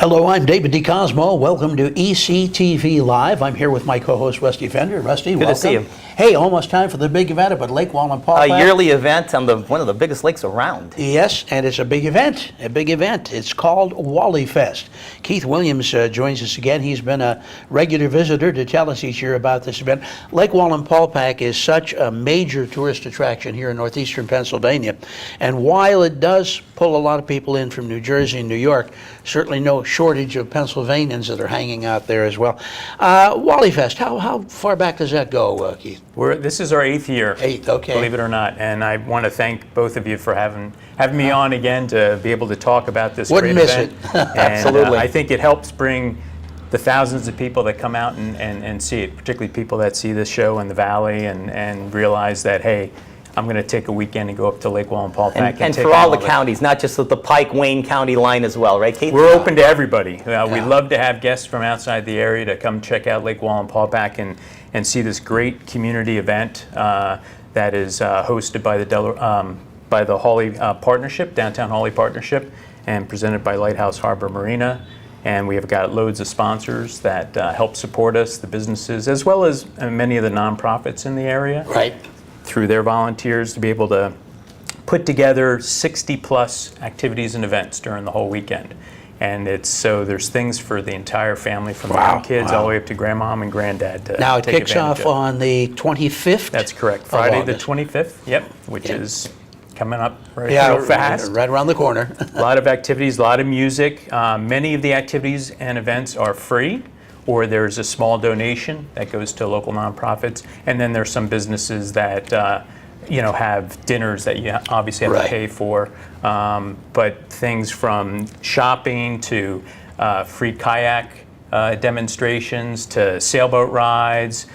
Hello, I'm David DeCosmo. Welcome to ECTV Live. I'm here with my co-host, Rusty Fender. Rusty, welcome. Good to see you. Hey, almost time for the big event up at Lake Wally and A yearly event on one of the biggest lakes around. Yes, and it's a big event, It's called Wally Fest. Keith Williams joins us again. He's been a regular visitor to tell us each year about this event. Lake Wallenpaupack is such a major tourist attraction here in northeastern Pennsylvania. And while it does pull a lot of people in from New Jersey and New York, certainly no shortage of Pennsylvanians that are hanging out there as well. Wally Fest, how far back does that go, Keith? This is our 8th year. 8th, okay. Believe it or not, and I want to thank both of you for having me on again to be able to talk about this Wouldn't great miss event. it. And, Absolutely. I think it helps bring the thousands of people that come out and see it, particularly people that see this show in the Valley and realize that, hey, I'm going to take a weekend and go up to Lake Wallenpaupack. And for all the counties, not just the Pike-Wayne County line as well, right, Keith? We're open to everybody. We'd love to have guests from outside the area to come check out Lake Wallenpaupack and see this great community event that is hosted by the Hawley Partnership, Downtown Hawley Partnership, and presented by Lighthouse Harbor Marina. And we have got loads of sponsors that help support us, the businesses, as well as many of the nonprofits in the area. Right. Through their volunteers to be able to put together 60+ activities and events during the whole weekend. And there's things for the entire family, from young kids all the way up to grandmom and granddad to Now it take kicks advantage off of. on the 25th. That's correct. Friday the 25th, yep, which is coming up real fast. Right around the corner. A lot of activities, a lot of music. Many of the activities and events are free, or there's a small donation that goes to local nonprofits, and then there's some businesses that have dinners that you obviously have to pay for, but things from shopping to free kayak demonstrations to sailboat rides.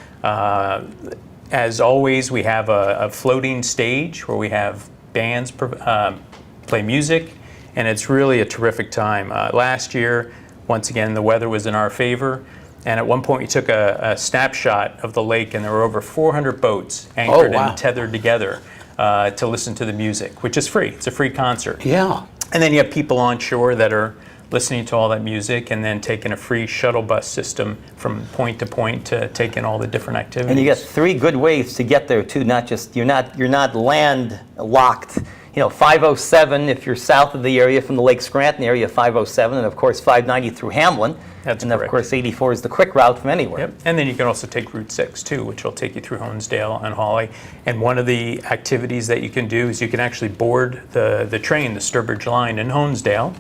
As always, we have a floating stage where we have bands play music, and it's really a terrific time. Last year, once again, the weather was in our favor. And at one point, we took a snapshot of the lake, and there were over 400 boats anchored and tethered together to listen to the music, which is free. It's a free concert. Yeah. And then you have people on shore that are listening to all that music and then taking a free shuttle bus system from point to point to take in all the different activities. And you got 3 good ways to get there too. Not just you're not land locked. 507 if you're south of the area from the Lake Scranton area, 507, and of course 590 through Hamlin. That's and correct. Of course 84 is the quick route from anywhere. Yep. And then you can also take Route 6 too, which will take you through Honesdale and Hawley. And one of the activities that you can do is you can actually board the train, the Sturbridge line in Honesdale.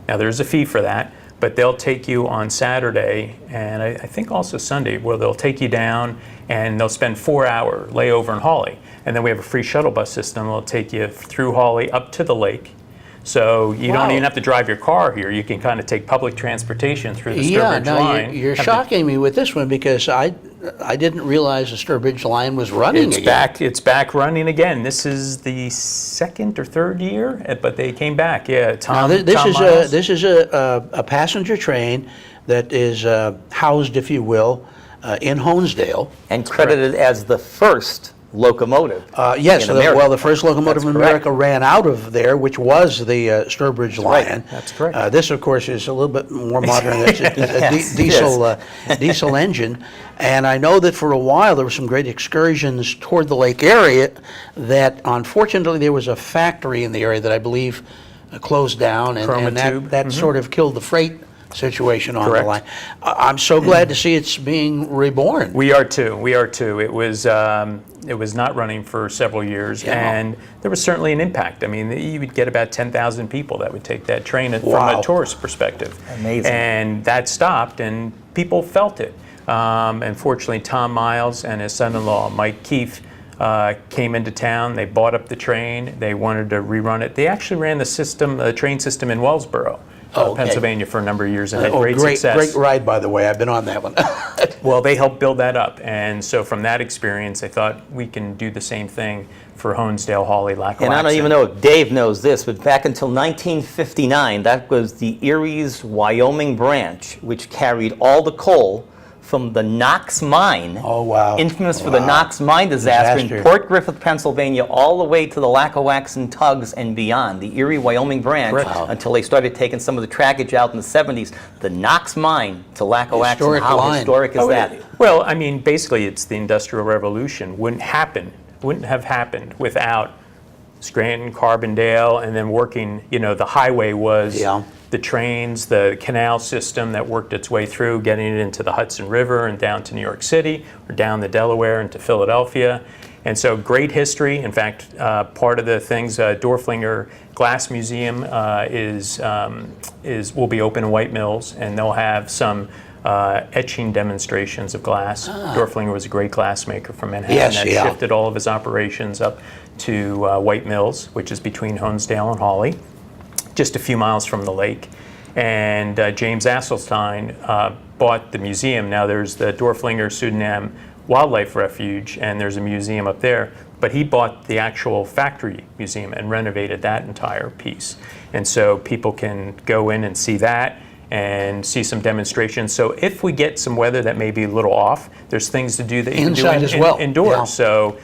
Now there's a fee for that, but they'll take you on Saturday and I think also Sunday, where they'll take you down and they'll spend 4-hour layover in Hawley. And then we have a free shuttle bus system that'll take you through Hawley up to the lake. So you don't even have to drive your car here. You can kind of take public transportation through the Sturbridge line. You're shocking me with this one, because I didn't realize the Sturbridge line was running again. It's back running again. This is the 2nd or 3rd year, but they came back. Yeah, Tom. Now, this is Miles. a passenger train that is housed, if you will, in Honesdale. And credited as the first locomotive. Yes, in America. the first locomotive in America ran out of there, which was the Sturbridge line. That's correct. This, of course, is a little bit more modern. It's a diesel engine. And I know that for a while there were some great excursions toward the lake area that, unfortunately, there was a factory in the area that I believe closed down, and that sort of killed the freight situation on the line. I'm so glad to see it's being reborn. We are too. It was not running for several years, and there was certainly an impact. I mean, you would get about 10,000 people that would take that train from a tourist perspective. Amazing. And that stopped, and people felt it. Unfortunately, Tom Miles and his son-in-law, Mike Keefe, came into town. They bought up the train. They wanted to rerun it. They actually ran the train system in Wellsboro, Pennsylvania, for a number of years, and had great success. Great ride, by the way. I've been on that one. Well, they helped build that up, and so from that experience, they thought we can do the same thing for Honesdale, Hawley, Lackawanna. And I don't even know if Dave knows this, but back until 1959, that was the Erie's Wyoming branch, which carried all the coal from the Knox Mine. Oh, wow. Infamous for the Wow. Knox Mine disaster Disaster. in Port Griffith, Pennsylvania, all the way to the Lackawaxen Tugs and beyond, the Erie, Wyoming branch, Correct. Wow. until they started taking some of the trackage out in the 70s. The Knox Mine to Lackawaxen, Historic how line. historic is that? Well, I mean, basically, it's the Industrial Revolution. Wouldn't have happened without Scranton, Carbondale, and then working, the highway was Yeah. the trains, the canal system that worked its way through, getting it into the Hudson River and down to New York City, or down the Delaware into Philadelphia. And so great history. In fact, part of the things, Dorflinger Glass Museum will be open in White Mills, and they'll have some etching demonstrations of glass. Dorflinger was a great glassmaker from Manhattan Yes, that yeah. shifted all of his operations up to White Mills, which is between Honesdale and Hawley, just a few miles from the lake. And James Asselstein bought the museum. Now there's the Dorflinger Suriname Wildlife Refuge, and there's a museum up there. But he bought the actual factory museum and renovated that entire piece. And so people can go in and see that and see some demonstrations. So if we get some weather that may be a little off, there's things to do that you Inside can do as well. indoors. Yeah. So,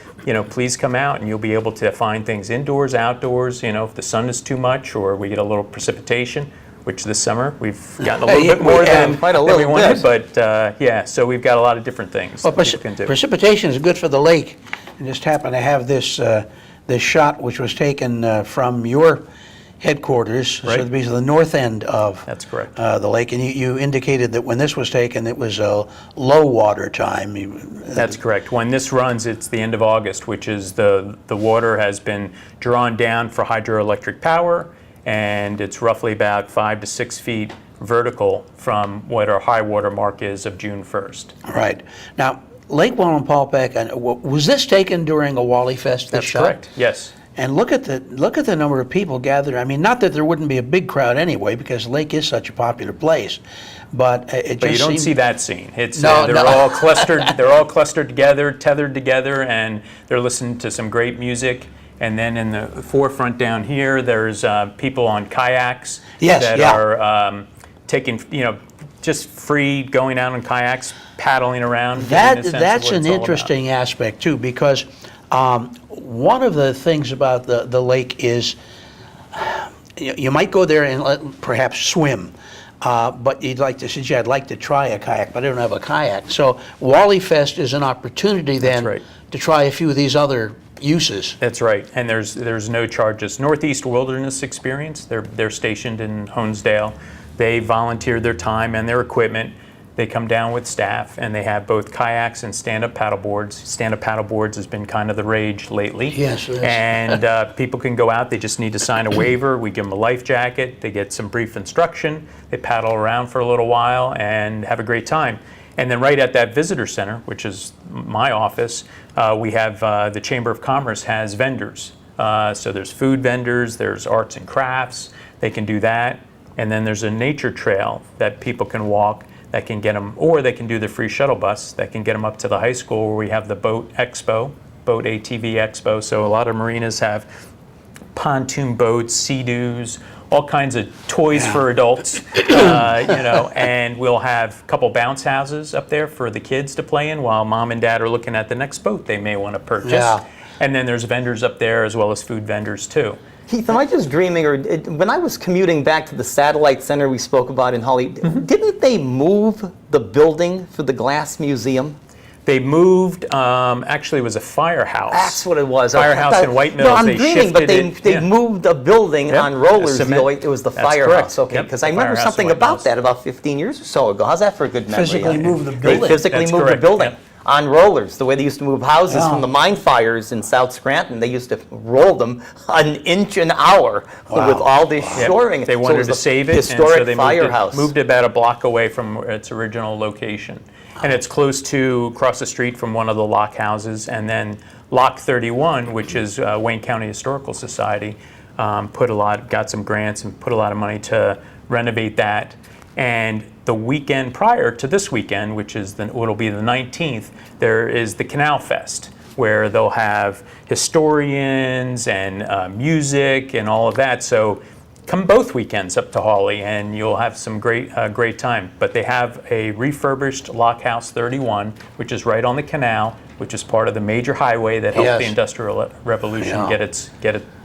please come out and you'll be able to find things indoors, outdoors. If the sun is too much or we get a little precipitation, which this summer we've gotten a little Yeah, bit more we have than, quite a than we little wanted. bit. But so we've got a lot of different things Well, that people can do. precipitation is good for the lake. I just happen to have this shot, which was taken from your headquarters, Right. so it'd be the north end of That's correct. the lake. And you indicated that when this was taken, it was a low water time. That's correct. When this runs, it's the end of August, which is the water has been drawn down for hydroelectric power, and it's roughly about 5 to 6 feet vertical from what our high water mark is of June 1st. Right. Now, Lake Wallenpaupack, was this taken during a Wally Fest, this That's shot? correct. Yes. And look at the number of people gathered. I mean, not that there wouldn't be a big crowd anyway, because the lake is such a popular place, but it just But you don't seemed- see that scene. It's No, they're no. all clustered. They're all clustered together, tethered together, and they're listening to some great music. And then in the forefront down here, there's people on kayaks Yes, that yeah. are taking, just free going out on kayaks, paddling around. getting a sense of That's what an it's all about. interesting aspect too, because one of the things about the lake is you might go there and perhaps swim. But since I'd like to try a kayak, but I don't have a kayak. So Wally Fest is an opportunity then right. to try a few of these other uses. That's right, and there's no charges. Northeast Wilderness Experience, they're stationed in Honesdale. They volunteer their time and their equipment. They come down with staff, and they have both kayaks and stand-up paddleboards. Stand-up paddleboards has been kind of the rage lately. Yes, it is. And people can go out. They just need to sign a waiver. We give them a life jacket. They get some brief instruction. They paddle around for a little while and have a great time. And then right at that visitor center, which is my office, we have the Chamber of Commerce has vendors. So there's food vendors, there's arts and crafts. They can do that. And then there's a nature trail that people can walk that can get them, or they can do the free shuttle bus that can get them up to the high school where we have the boat expo, boat ATV expo. So a lot of marinas have pontoon boats, sea-doos, all kinds of toys for adults, and we'll have a couple bounce houses up there for the kids to play in while mom and dad are looking at the next boat they may want to purchase. Yeah. And then there's vendors up there as well as food vendors too. Keith, am I just dreaming, when I was commuting back to the satellite center we spoke about in Holly, didn't they move the building for the Glass Museum? They moved, actually it was a firehouse. That's what it was. Firehouse in White Mills. No, I'm They dreaming, but shifted they it, yeah. moved a building Yep, on rollers. cement. It was the That's firehouse. correct. Okay, Yep, because the I remember firehouse in something White about Mills. that about 15 years or so ago. How's that for a good memory? Physically move the They building. physically That's moved correct, the building. yep. On rollers, the way they used to move houses Wow. from the mine fires in South Scranton. They used to roll them an inch an hour Wow. with all this Yep. shoring. They So wanted was to the save it, and so historic they firehouse. moved it about a block away from its original location. And it's close to, across the street from one of the lock houses, and then Lock 31, which is Wayne County Historical Society, got some grants and put a lot of money to renovate that. And the weekend prior to this weekend, which is it'll be the 19th, there is the Canal Fest, where they'll have historians and music and all of that. So come both weekends up to Hawley, and you'll have some great time. But they have a refurbished Lock House 31, which is right on the canal, which is part of the major highway that helped Yes. the Industrial Revolution Yeah.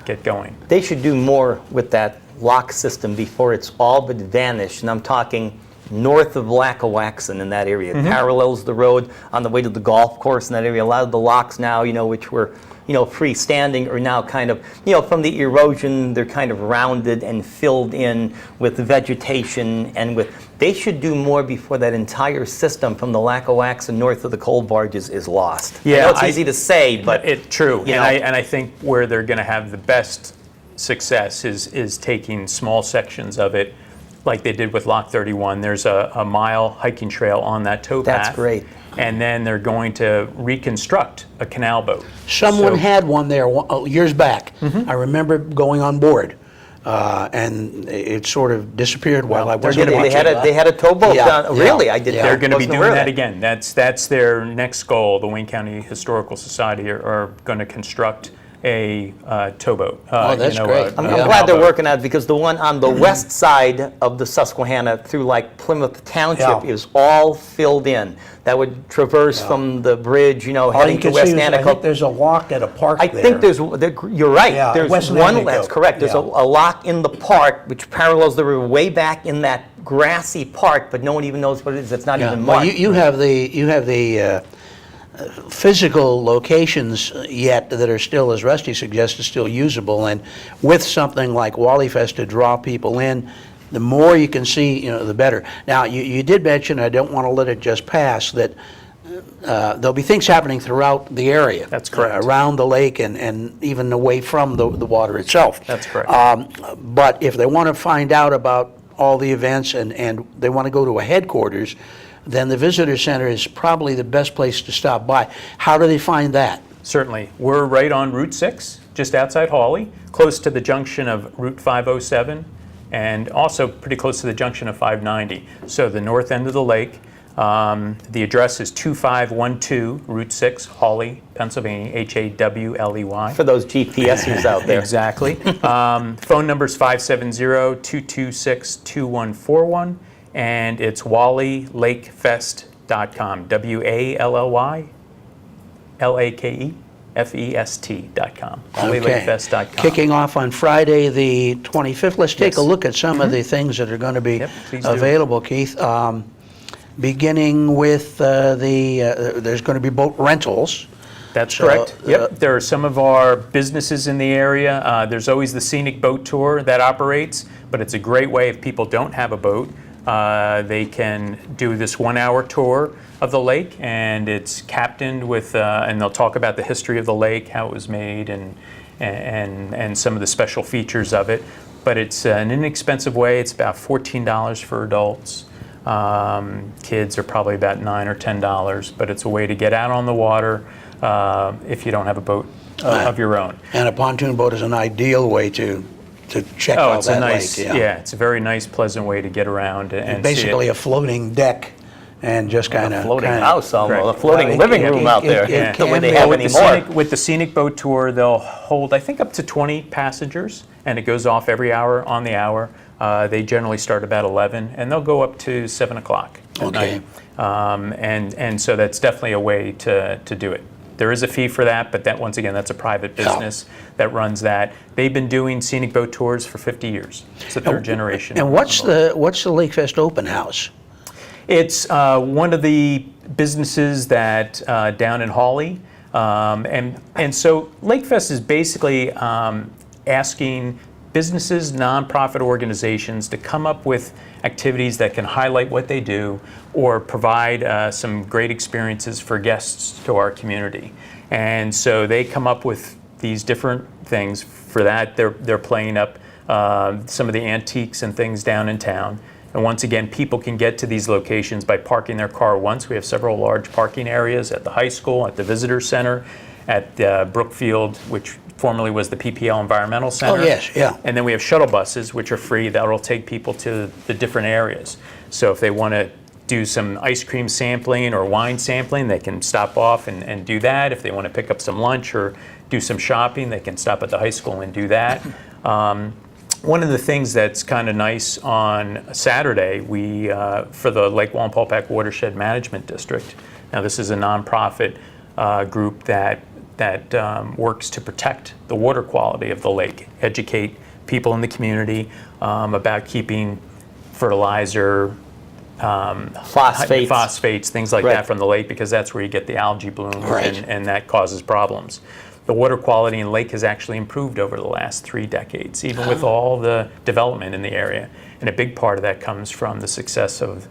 get going. They should do more with that lock system before it's all but vanished. And I'm talking north of Lackawaxen in that area. It parallels the road on the way to the golf course in that area. A lot of the locks now, which were, freestanding are now kind of, from the erosion, they're kind of rounded and filled in with vegetation and they should do more before that entire system from the Lackawaxen north of the coal barges is lost. I know it's easy to say, but True. And I think where they're going to have the best success is taking small sections of it, like they did with Lock 31. There's a mile hiking trail on that towpath. That's great. And then they're going to reconstruct a canal boat. Someone So- had one there years back. I remember going on board, and it sort of disappeared while I wasn't they watching. they had a towboat Yeah, down. yeah. Really, I did. Yeah. They're going to be wasn't doing aware of that again. That's their next goal. The Wayne County Historical Society are going to construct a towboat. Oh, that's great. I'm Yeah. glad they're working on it because the one on the west side of the Susquehanna through like Plymouth Township Yeah. is all filled in. That would traverse from the bridge, All heading you to can West see is, I think Nanticoke. there's a lock at a park I there. think you're right. Yeah, There's West one, Nanticoke. that's correct. There's Yeah. a lock in the park which parallels the river way back in that grassy park, but no one even knows what it is. It's not Yeah. even Well, marked. you have the physical locations yet that are still, as Rusty suggested, still usable, and with something like Wally Fest to draw people in, the more you can see, the better. Now, you did mention, I don't want to let it just pass, that there'll be things happening throughout the area. That's correct. Around the lake and even away from the water itself. That's correct. But if they want to find out about all the events and they want to go to a headquarters, then the visitor center is probably the best place to stop by. How do they find that? Certainly. We're right on Route 6, just outside Hawley, close to the junction of Route 507, and also pretty close to the junction of 590. So the north end of the lake. The address is 2512 Route 6, Hawley, Pennsylvania, Hawley. For those GPSers out there. Exactly. Phone number is 570-226-2141, and it's WallyLakeFest.com. WallyLakefest.com. WallyLakeFest.com. Kicking off on Friday, the 25th. Let's take a look at some of the things that are going to be Yep, please do. available, Keith. Beginning with there's going to be boat rentals. That's So, correct. Yep. There are some of our businesses in the area. There's always the scenic boat tour that operates, but it's a great way if people don't have a boat. They can do this 1-hour tour of the lake, and it's captained with, and they'll talk about the history of the lake, how it was made, and some of the special features of it. But it's an inexpensive way. It's about $14 for adults. Kids are probably about $9 or $10, but it's a way to get out on the water if you don't have a boat of your own. And a pontoon boat is an ideal way to check out It's that a nice, lake. it's a very nice, pleasant way to get around and Basically see a floating deck and just kind of Floating house, almost. Correct. A floating Well, living it- room it- out it- there. it The way can they be. have With anymore. With the scenic boat tour, they'll hold, I think, up to 20 passengers, and it goes off every hour on the hour. They generally start about 11, and they'll go up to 7 o'clock at Okay. night. And so that's definitely a way to do it. There is a fee for that, but that, once again, that's a private business that runs that. They've been doing scenic boat tours for 50 years. It's the third generation. And what's the Lake Fest open house? It's one of the businesses that down in Hawley, and so Lakefest is basically asking businesses, nonprofit organizations to come up with activities that can highlight what they do or provide some great experiences for guests to our community. And so they come up with these different things. For that, they're playing up some of the antiques and things down in town. And once again, people can get to these locations by parking their car once. We have several large parking areas at the high school, at the visitor center, at Brookfield, which formerly was the PPL Environmental Center. Oh, yes, yeah. And then we have shuttle buses, which are free, that will take people to the different areas. So if they want to do some ice cream sampling or wine sampling, they can stop off and do that. If they want to pick up some lunch or do some shopping, they can stop at the high school and do that. one of the things that's kind of nice on Saturday, we for the Lake Wallenpaupack Watershed Management District. Now, this is a nonprofit group that works to protect the water quality of the lake, educate people in the community about keeping fertilizer, phosphates, things like that from the lake, because that's where you get the algae blooms, and that causes problems. The water quality in the lake has actually improved over the last 3 decades, even with all the development in the area. And a big part of that comes from the success of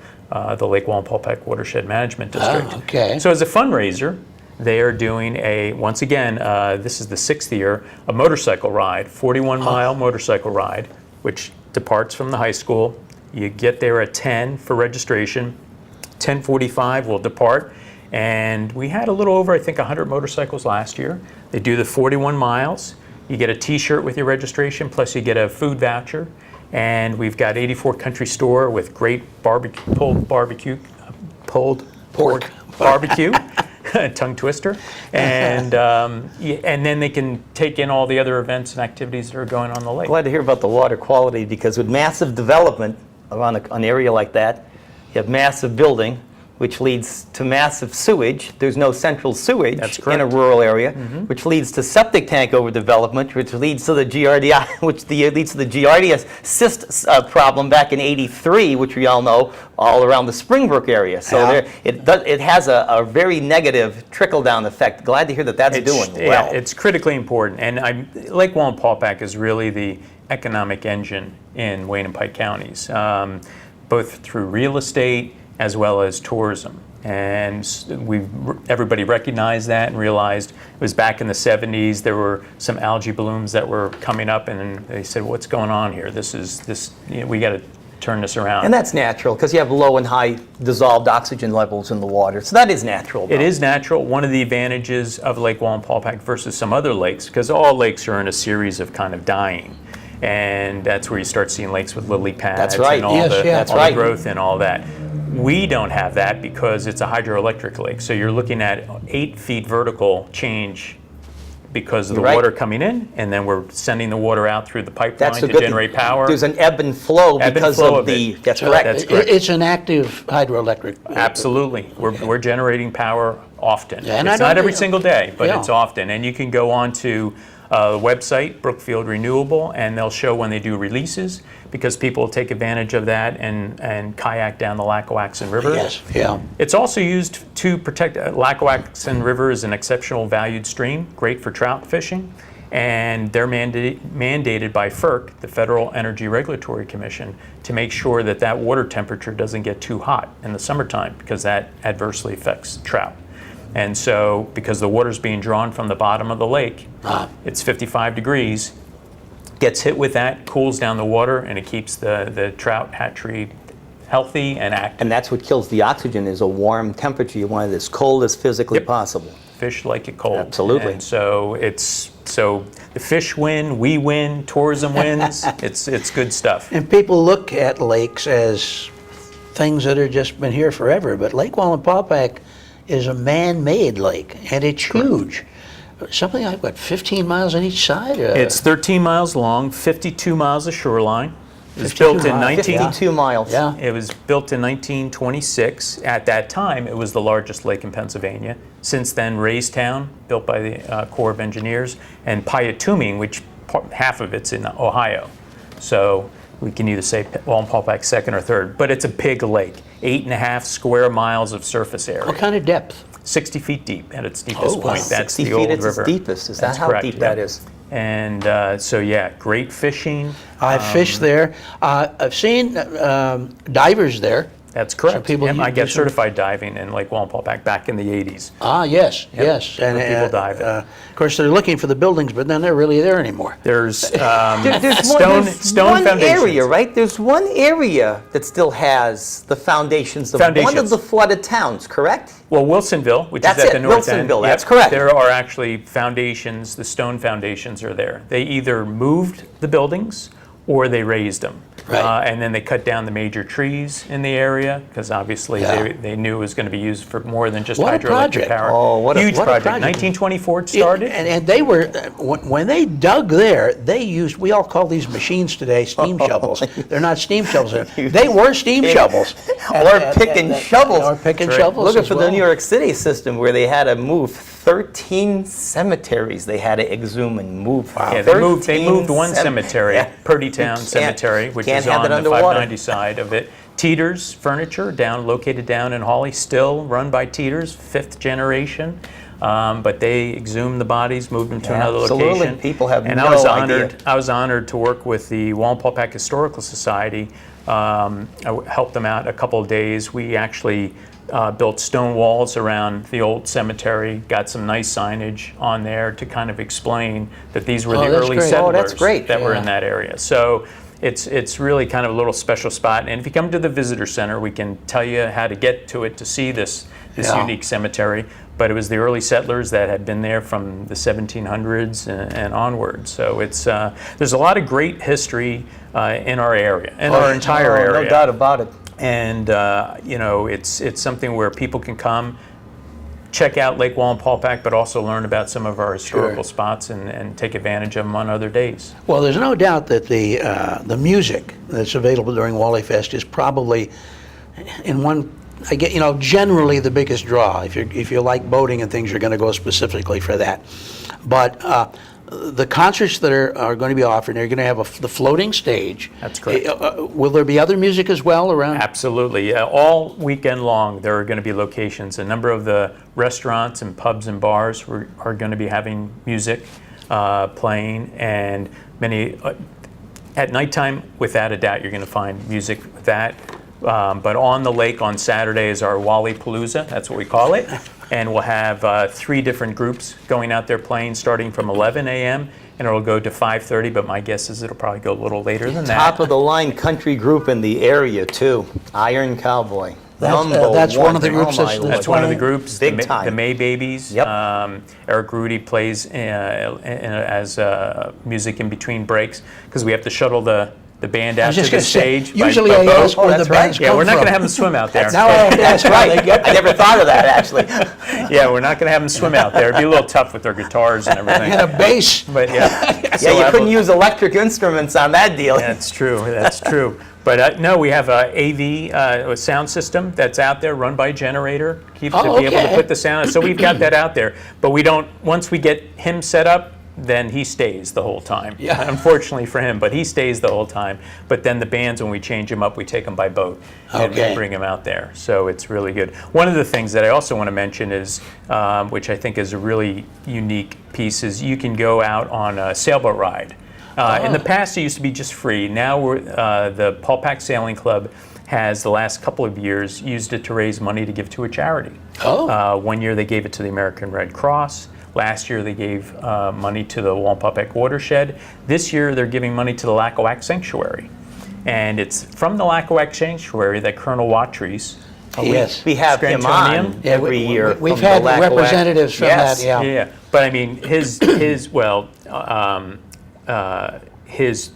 the Lake Wallenpaupack Watershed Management District. Okay. So as a fundraiser, they are doing once again, this is the 6th year, a motorcycle ride, 41-mile motorcycle ride, which departs from the high school. You get there at 10 for registration. 10:45 we'll depart. And we had a little over, I think, 100 motorcycles last year. They do the 41 miles. You get a T-shirt with your registration, plus you get a food voucher. And we've got 84 Country Store with great pulled pork barbecue, tongue twister. And then they can take in all the other events and activities that are going on the lake. Glad to hear about the water quality, because with massive development around an area like that, you have massive building, which leads to massive sewage. There's no central sewage in a rural area, which leads to septic tank overdevelopment, which leads to the Giardia, leads to the Giardia cyst problem back in '83, which we all know, all around the Springbrook area. So it has a very negative trickle-down effect. Glad to hear that that's doing well. Yeah, it's critically important. And Lake Wallenpaupack is really the economic engine in Wayne and Pike counties, both through real estate as well as tourism. And everybody recognized that and realized it was back in the 70s, there were some algae blooms that were coming up, and they said, what's going on here? We got to turn this around. And that's natural, because you have low and high dissolved oxygen levels in the water. So that is natural, though. It is natural. One of the advantages of Lake Wallenpaupack versus some other lakes, because all lakes are in a series of kind of dying. And that's where you start seeing lakes with lily pads and all the growth and all that. We don't have that because it's a hydroelectric lake. So you're looking at 8 feet vertical change because of the water coming in, and then we're sending the water out through the pipeline to generate power. There's an ebb and flow because of the. That's correct. That's correct. It's an active hydroelectric. Absolutely. We're generating power often. Yeah, it's not every single day, but it's often. And you can go on to the website, Brookfield Renewable, and they'll show when they do releases, because people take advantage of that and kayak down the Lackawaxen River. Yes, yeah. It's also used to protect. Lackawaxen River is an exceptional valued stream, great for trout fishing, and they're mandated by FERC, the Federal Energy Regulatory Commission, to make sure that that water temperature doesn't get too hot in the summertime, because that adversely affects trout. And so, because the water's being drawn from the bottom of the lake, it's 55 degrees, gets hit with that, cools down the water, and it keeps the trout hatchery healthy and active. And that's what kills the oxygen, is a warm temperature. You want it as cold as physically possible. Fish like it cold. Absolutely. And so the fish win, we win, tourism wins. It's good stuff. And people look at lakes as things that have just been here forever, but Lake Wallenpaupack is a man-made lake, and it's huge. Something like, 15 miles on each side? It's 13 miles long, 52 miles of shoreline. It was built in 52 miles. Yeah. It was built in 1926. At that time, it was the largest lake in Pennsylvania. Since then, Raystown, built by the Corps of Engineers, and Pyatuming, which half of it's in Ohio. So we can either say Wallenpaupack second or third, but it's a big lake. 8.5 square miles of surface area. What kind of depth? 60 feet deep at its deepest point. That's 60 the feet old at river. its deepest. Is that That's how correct, deep that is? And so, yeah, great fishing. I've fished there. I've seen divers there. That's correct. So people I do get some- certified diving in Lake Wallenpaupack back in the 80s. Yes. And people dive. of course, they're looking for the buildings, but then they're really there anymore. There's There's stone one foundations. area, right? There's one area that still has the foundations of one of Foundations. the flooded towns, correct? Well, Wilsonville, which That's is at it, the north end. Wilsonville, that's correct. There are actually foundations, the stone foundations are there. They either moved the buildings or they raised them. Right. And then they cut down the major trees in the area because obviously Yeah. they knew it was going to be used for more than just What a hydroelectric project. power. Oh, what a Huge project. project. 1924 it started. And they were, when they dug there, they used, we all call these machines today steam shovels. They're not steam shovels. They were steam shovels. Or picking shovels. Or picking Right. shovels Looking as for well. the New York City system where they had to move 13 cemeteries. They had to exhume and move. Yeah, they moved one 13 cemetery, Yeah. Purdytown You can't- Cemetery, which can't is have on it the underwater. 590 side of it. Teeter's Furniture, located down in Hawley, still run by Teeter's, 5th generation. But they exhumed the bodies, moved them to another Absolutely. location. People have and no idea. I was honored to work with the Wallenpaupack Historical Society. I helped them out a couple of days. We actually built stone walls around the old cemetery, got some nice signage on there to kind of explain that these were the that's early great. settlers Oh, that's great. that were Yeah. in that area. So it's really kind of a little special spot. And if you come to the visitor center, we can tell you how to get to it to see this Yeah. unique cemetery. But it was the early settlers that had been there from the 1700s and onward. So it's there's a lot of great history in our area, in our entire area. No doubt about it. And you know, it's something where people can come, check out Lake Wallenpaupack, but also learn about some of our historical spots and take advantage of them on other days. Well, there's no doubt that the music that's available during Wally Fest is probably in one. I get, generally the biggest draw. If you like boating and things, you're going to go specifically for that. But the concerts that are going to be offered, they're going to have the floating stage. That's correct. Will there be other music as well around? Absolutely. All weekend long, there are going to be locations. A number of the restaurants and pubs and bars are going to be having music playing, and many at nighttime, without a doubt, you're going to find music with that. But on the lake on Saturday is our Wally Palooza, that's what we call it. And we'll have 3 different groups going out there playing starting from 11 a.m. and it'll go to 5:30, but my guess is it'll probably go a little later than that. Top of the line country group in the area too. Iron Cowboy. That's one of the groups Oh, that's- my That's Lord. one of the groups. Big the, time. The May Babies. Yep. Eric Rudy plays as music in between breaks because we have to shuttle the band I out was to just the going to say, stage. by usually I boat. ask where the that's bands right. come Yeah, we're not going to from. have them swim out there. Now I That's right. I never thought of that actually. Yeah, we're not going to have them swim out there. It'd be a little tough with their guitars and everything. And a bass. But yeah. So Yeah, you I couldn't will- use electric instruments on that deal. That's true. That's true. But no, we have a AV sound system that's out there, run by a generator, to be able to okay. put the sound. So we've got that out there. But we don't. Once we get him set up, then he stays the whole time. Yeah. Unfortunately for him, but he stays the whole time. But then the bands, when we change them up, we take them by boat and Okay. bring them out there. So it's really good. One of the things that I also want to mention is, which I think is a really unique piece, is you can go out on a sailboat ride. In the past, it used to be just free. Now the Paupack Sailing Club has, the last couple of years, used it to raise money to give to a charity. Oh. One year they gave it to the American Red Cross. Last year they gave money to the Wallenpaupack Watershed. This year they're giving money to the Lackawanna Sanctuary. And it's from the Lackawanna Sanctuary that Colonel Watries, Yes. We have him Scrantonium. on Yeah, every year. We've from had the Lackawanna- representatives from Yes. that, yeah. yeah, but I mean, his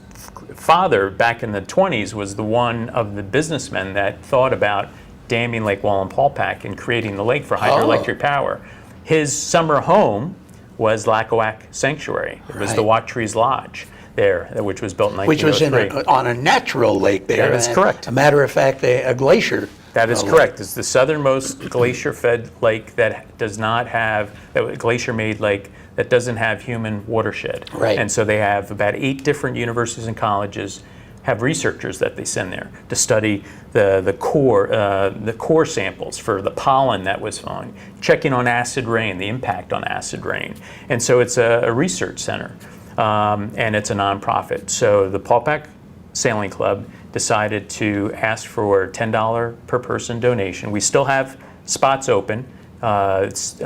father back in the 20s was the one of the businessmen that thought about damming Lake Wallenpaupack and creating the lake for hydroelectric power. His summer home was Lackawanna Sanctuary. It was the Watries Lodge there, which was built in 1903. Which was on a natural lake there. That is and correct. A matter of fact, a glacier. That is correct. It's the southernmost glacier-fed lake that does not have, that glacier-made lake that doesn't have human watershed. Right. And so they have about 8 different universities and colleges have researchers that they send there to study the core samples for the pollen that was falling, checking on acid rain, the impact on acid rain. And so it's a research center, and it's a nonprofit. So the Paupack Sailing Club decided to ask for a $10 per person donation. We still have spots open. It's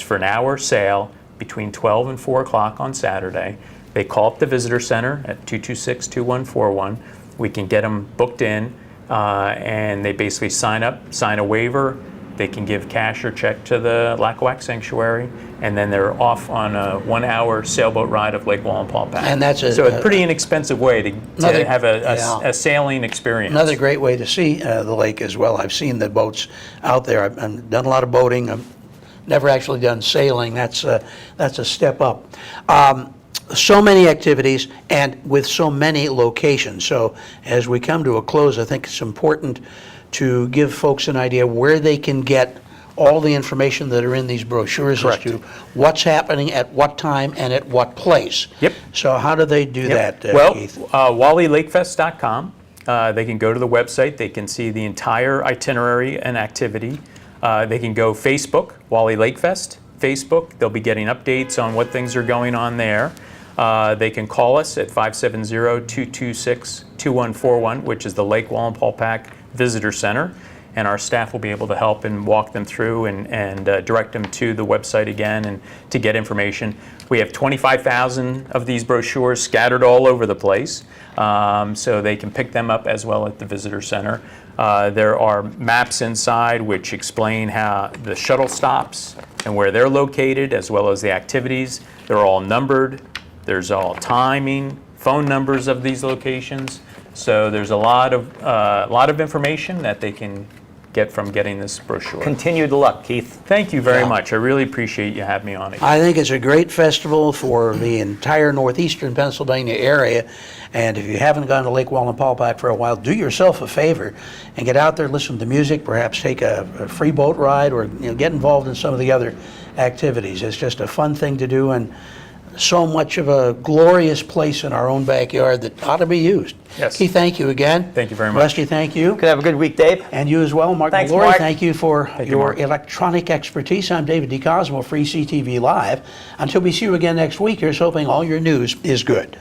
for an hour sail between 12 and 4 o'clock on Saturday. They call up the visitor center at 226-2141. We can get them booked in, and they basically sign a waiver, They can give cash or check to the Lackawanna Sanctuary, and then they're off on a 1-hour sailboat ride of Lake Wallenpaupack. And that's a pretty inexpensive way to another- have yeah. a sailing experience. Another great way to see the lake as well. I've seen the boats out there. I've done a lot of boating. I've never actually done sailing. That's a step up. So many activities and with so many locations. So as we come to a close, I think it's important to give folks an idea where they can get all the information that are in these brochures Correct. as to what's happening at what time and at what place. Yep. So how do they do that, Well, Keith? WallyLakefest.com. They can go to the website. They can see the entire itinerary and activity. They can go Facebook, Wally Lakefest, Facebook. They'll be getting updates on what things are going on there. They can call us at 570-226-2141, which is the Lake Wallenpaupack Visitor Center, and our staff will be able to help and walk them through and direct them to the website again and to get information. We have 25,000 of these brochures scattered all over the place, so they can pick them up as well at the Visitor Center. There are maps inside which explain how the shuttle stops and where they're located, as well as the activities. They're all numbered. There's all timing, phone numbers of these locations. So there's a lot of information that they can get from getting this brochure. Continued luck, Keith. Thank you very Yeah. much. I really appreciate you having me on again. I think it's a great festival for the entire northeastern Pennsylvania area. And if you haven't gone to Lake Wallenpaupack for a while, do yourself a favor and get out there, listen to music, perhaps take a free boat ride, or get involved in some of the other activities. It's just a fun thing to do, and so much of a glorious place in our own backyard that ought to be used. Yes. Keith, thank you again. Thank you very much. Rusty, thank you. Could have a good week, Dave. And you as well, Mark Thanks, Mallory. Mark. Thank you for you, your Mark. electronic expertise. I'm David DeCosmo for ECTV Live. Until we see you again next week, here's hoping all your news is good.